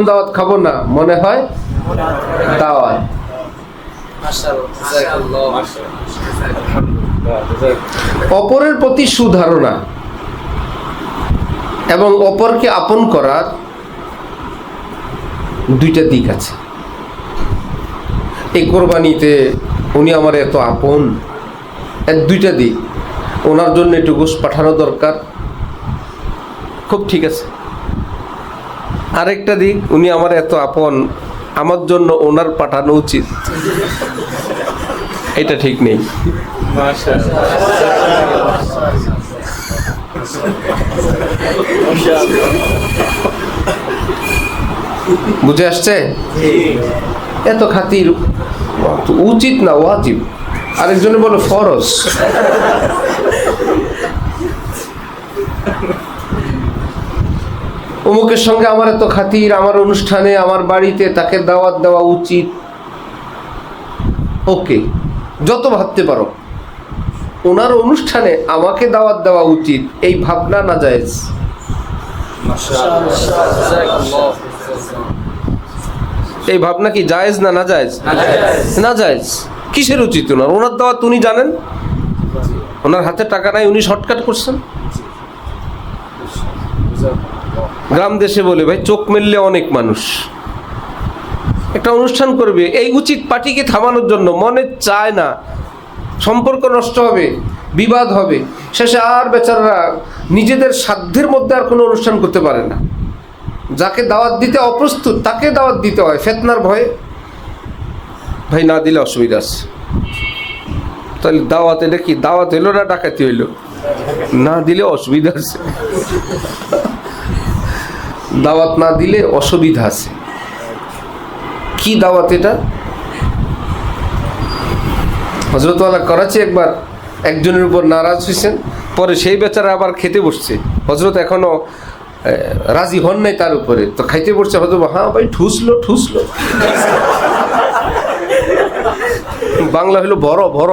দাওয়াত খাবো না, মনে হয় দাওয়াত। অপরের প্রতি সুধারণা এবং অপরকে আপন করার দুইটা দিক আছে। এই কোরবানিতে উনি আমার এত আপন, এর দুইটা দিক। ওনার জন্য একটু গোশত পাঠানো দরকার, খুব ঠিক আছে। আরেকটা দিক, উনি আমার এত আপন, আমার জন্য ওনার পাঠানো উচিত, এটা ঠিক নেই। বুঝে আসছে? এত খাতির উচিত না, ওয়াজিব। আরেকজনে বলে ফরজ। অমুকের সঙ্গে আমার এত খাতির, আমার অনুষ্ঠানে, আমার বাড়িতে তাকে দাওয়াত দেওয়া উচিত। ওকে, যত ভাবতে পারো। ওনার অনুষ্ঠানে আমাকে দাওয়াত দেওয়া উচিত, এই ভাবনা নাজায়েজ। এই ভাবনা কি জায়েজ না নাজায়েজ? নাজায়েজ। কিসের উচিত ওনার? ওনার দাওয়াত উনি জানেন, ওনার হাতে টাকা নাই, উনি শর্টকাট করছেন। গ্রাম দেশে বলে ভাই, চোখ মেললে অনেক মানুষ। একটা অনুষ্ঠান করবে, এই উচিত পার্টিকে থামানোর জন্য মনে চায় না, সম্পর্ক নষ্ট হবে, বিবাদ হবে, শেষে আর বেচারারা নিজেদের সাধ্যের মধ্যে আর কোনো অনুষ্ঠান করতে পারে না। যাকে দাওয়াত দিতে অপ্রস্তুত তাকে দাওয়াত দিতে হয় ফিতনার ভয়ে। ভাই না দিলে অসুবিধা আছে। তাহলে দাওয়াত, এটা কি দাওয়াত হইলো না ডাকাতি হইলো? না দিলে অসুবিধা আছে। দাওয়াত না দিলে অসুবিধা আছে। কি দাওয়াত এটা? হযরত ওয়ালা করাচি একবার একজনের উপর নারাজ হয়েছেন, পরে সেই বেচারা আবার খেতে বসছে। হযরত এখনো রাজি হন নাই তার উপরে, তো খাইতে বসছে। হযরত হ্যাঁ ভাই, ঠুসলো ঠুসলো। বাংলা হলো বড় বড়।